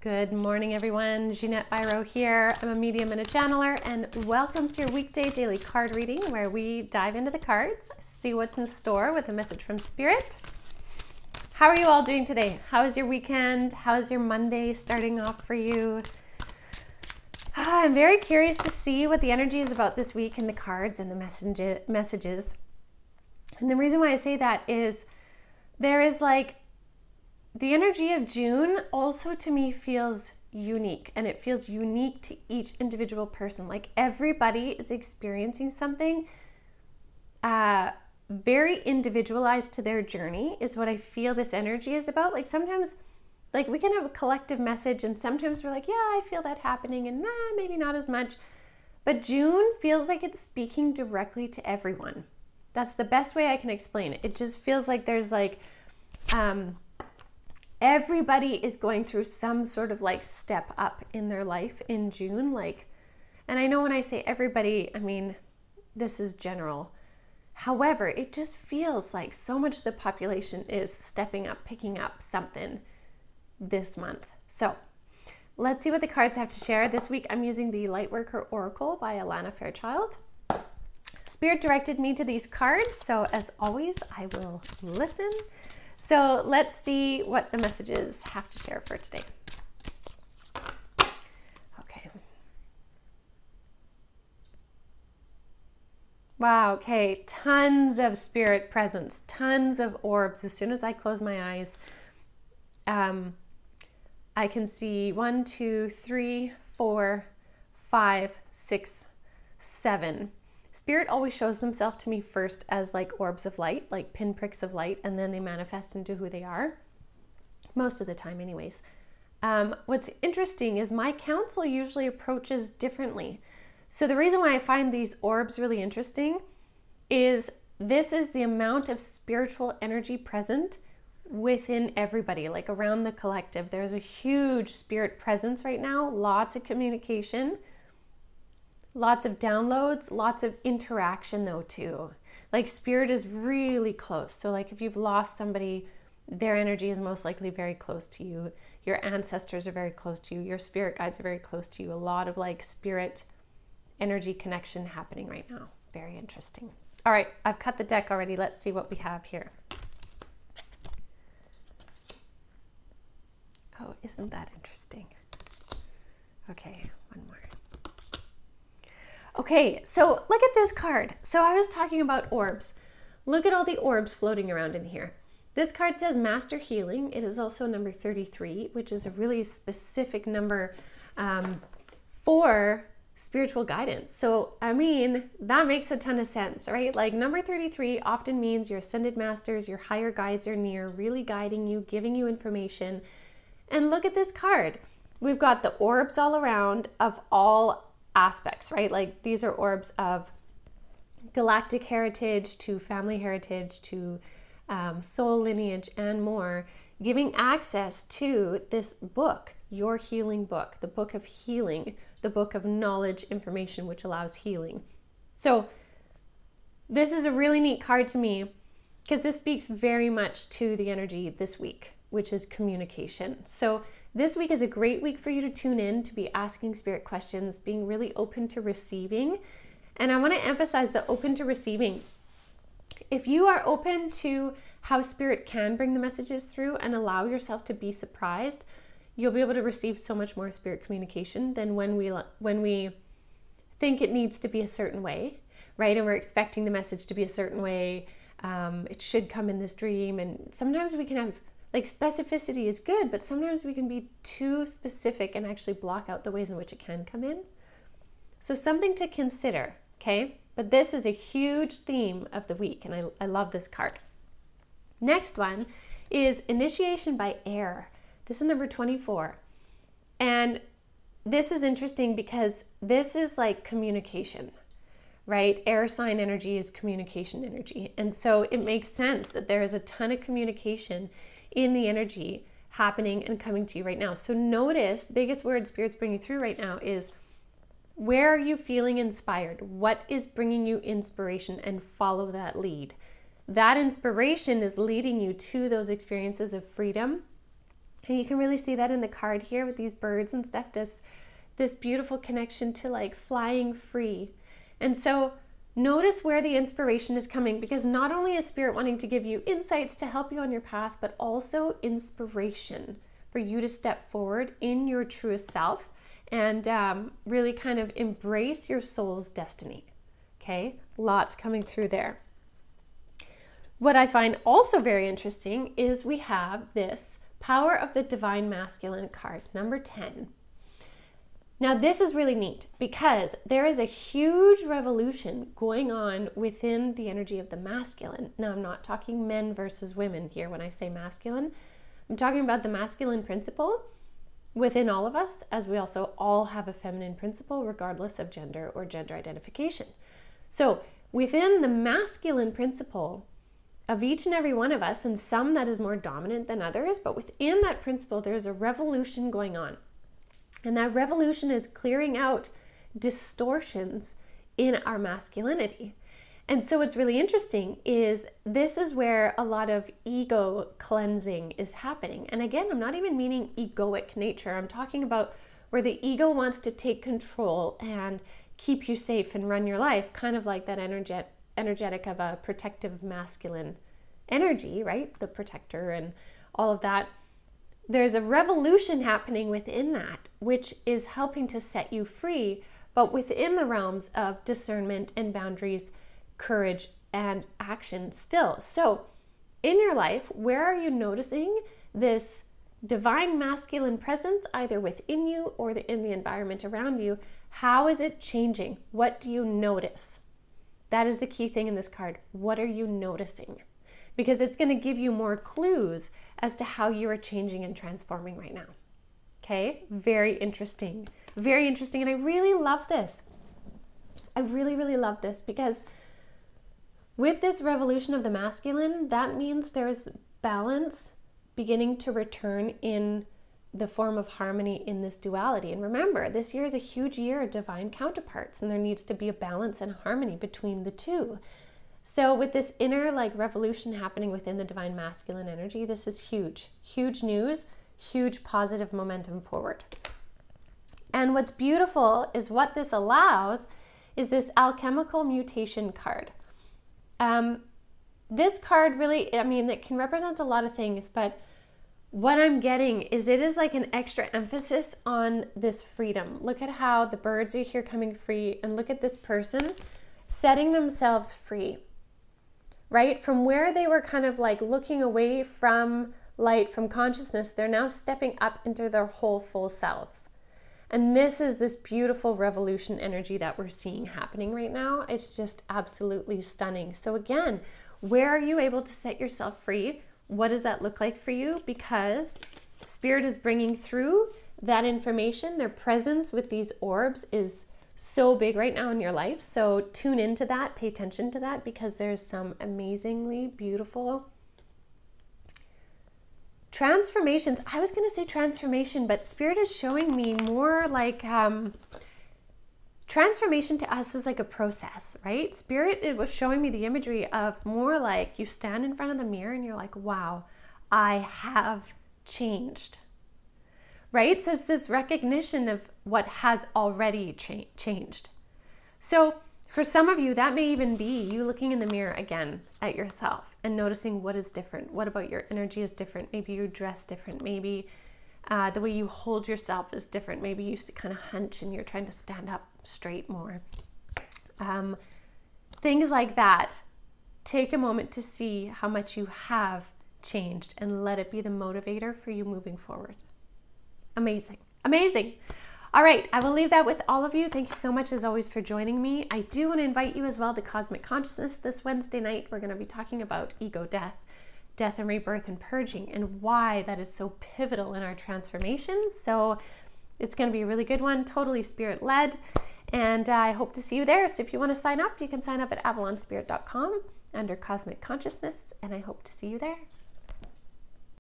Good morning, everyone. Jeanette Biro here. I'm a medium and a channeler, and welcome to your weekday daily card reading where we dive into the cards, see what's in store with a message from Spirit. How are you all doing today? How is your weekend? How is your Monday starting off for you? I'm very curious to see what the energy is about this week in the cards and the messages. And the reason why I say that is there is the energy of June also to me feels unique, and it feels unique to each individual person. Like everybody is experiencing something very individualized to their journey is what I feel this energy is about. Like sometimes we can have a collective message and sometimes we're like, yeah, I feel that happening and maybe not as much. But June feels like it's speaking directly to everyone. That's the best way I can explain it. It just feels like there's everybody is going through some sort of step up in their life in June. And I know when I say everybody, I mean, this is general. However, it just feels like so much of the population is stepping up, picking up something this month. So let's see what the cards have to share. This week I'm using the Lightworker Oracle by Alana Fairchild. Spirit directed me to these cards, so as always, I will listen. So let's see what the messages have to share for today. Okay. Wow, okay, tons of spirit presence, tons of orbs. As soon as I close my eyes, I can see 1, 2, 3, 4, 5, 6, 7. Spirit always shows themselves to me first as orbs of light, like pinpricks of light, and then they manifest into who they are. Most of the time anyways. What's interesting is my counsel usually approaches differently. So the reason why I find these orbs really interesting is this is the amount of spiritual energy present within everybody, around the collective. There's a huge spirit presence right now, lots of communication, lots of downloads, lots of interaction though too. Spirit is really close. So if you've lost somebody, their energy is most likely very close to you. Your ancestors are very close to you. Your spirit guides are very close to you. A lot of spirit energy connection happening right now. Very interesting. All right, I've cut the deck already. Let's see what we have here. Oh, isn't that interesting? Okay, one more. Okay, so look at this card. So I was talking about orbs. Look at all the orbs floating around in here. This card says Master Healing. It is also number 33, which is a really specific number for spiritual guidance. So, I mean, that makes a ton of sense, right? Number 33 often means your ascended masters, your higher guides are near, really guiding you, giving you information. And look at this card. We've got the orbs all around of all aspects, right? These are orbs of galactic heritage to family heritage to soul lineage and more, giving access to this book, your healing book, the book of healing, the book of knowledge, information, which allows healing. So this is a really neat card to me because this speaks very much to the energy this week, which is communication. So this week is a great week for you to tune in, to be asking spirit questions, being really open to receiving. And I want to emphasize the open to receiving. If you are open to how spirit can bring the messages through and allow yourself to be surprised, you'll be able to receive so much more spirit communication than when we think it needs to be a certain way, right? And we're expecting the message to be a certain way. It should come in this dream. And sometimes we can have specificity is good, but sometimes we can be too specific and actually block out the ways in which it can come in. So something to consider, okay? But this is a huge theme of the week, and I love this card. Next one is Initiation by Air. This is number 24. And this is interesting because this is communication, right? Air sign energy is communication energy. And so it makes sense that there is a ton of communication in the energy happening and coming to you right now. So notice, the biggest word Spirit's bringing through right now is, where are you feeling inspired? What is bringing you inspiration? And follow that lead. That inspiration is leading you to those experiences of freedom And you can really see that in the card here with these birds and stuff, this beautiful connection to like flying free. And so notice where the inspiration is coming, because not only is Spirit wanting to give you insights to help you on your path, but also inspiration for you to step forward in your truest self and really kind of embrace your soul's destiny. Okay, lots coming through there. What I find also very interesting is we have this Power of the Divine Masculine card, number 10. Now this is really neat because there is a huge revolution going on within the energy of the masculine. Now I'm not talking men versus women here when I say masculine. I'm talking about the masculine principle within all of us, as we also all have a feminine principle regardless of gender or gender identification. So within the masculine principle of each and every one of us, and some that is more dominant than others, but within that principle there's a revolution going on. And that revolution is clearing out distortions in our masculinity. And so what's really interesting is this is where a lot of ego cleansing is happening. And again, I'm not even meaning egoic nature. I'm talking about where the ego wants to take control and keep you safe and run your life, kind of like that energetic of a protective masculine energy, right? The protector and all of that. There's a revolution happening within that, which is helping to set you free, but within the realms of discernment and boundaries, courage and action still. So in your life, where are you noticing this divine masculine presence, either within you or in the environment around you? How is it changing? What do you notice? That is the key thing in this card. What are you noticing? Because it's going to give you more clues as to how you are changing and transforming right now. Okay, very interesting. Very interesting. And I really love this. I really, really love this because with this revolution of the masculine, that means there's balance beginning to return in the form of harmony in this duality. And remember, this year is a huge year of divine counterparts, and there needs to be a balance and harmony between the two. So with this inner revolution happening within the divine masculine energy, this is huge, huge news, huge positive momentum forward. And what's beautiful is what this allows is this alchemical mutation card. This card really, it can represent a lot of things, but what I'm getting is it is like an extra emphasis on this freedom. Look at how the birds are here coming free, and look at this person setting themselves free. Right? From where they were kind of looking away from light, from consciousness, they're now stepping up into their whole full selves. And this is this beautiful revolution energy that we're seeing happening right now. It's just absolutely stunning. So again, where are you able to set yourself free? What does that look like for you? Because Spirit is bringing through that information. Their presence with these orbs is so big right now in your life. So tune into that, pay attention to that, because there's some amazingly beautiful transformations. I was going to say transformation, but Spirit is showing me more like transformation to us is like a process, right? Spirit, it was showing me the imagery of more like you stand in front of the mirror and you're like, wow, I have changed. Right? So it's this recognition of what has already changed. So for some of you, that may even be you looking in the mirror again at yourself and noticing what is different. What about your energy is different? Maybe you dress different. Maybe the way you hold yourself is different. Maybe you used to kind of hunch and you're trying to stand up straight more. Things like that. Take a moment to see how much you have changed and let it be the motivator for you moving forward. Amazing. Amazing. All right, I will leave that with all of you. Thank you so much as always for joining me. I do want to invite you as well to Cosmic Consciousness this Wednesday night. We're going to be talking about ego death, death and rebirth and purging, and why that is so pivotal in our transformations. So it's going to be a really good one, totally Spirit-led, and I hope to see you there. So if you want to sign up, you can sign up at avalonspirit.com under Cosmic Consciousness, and I hope to see you there.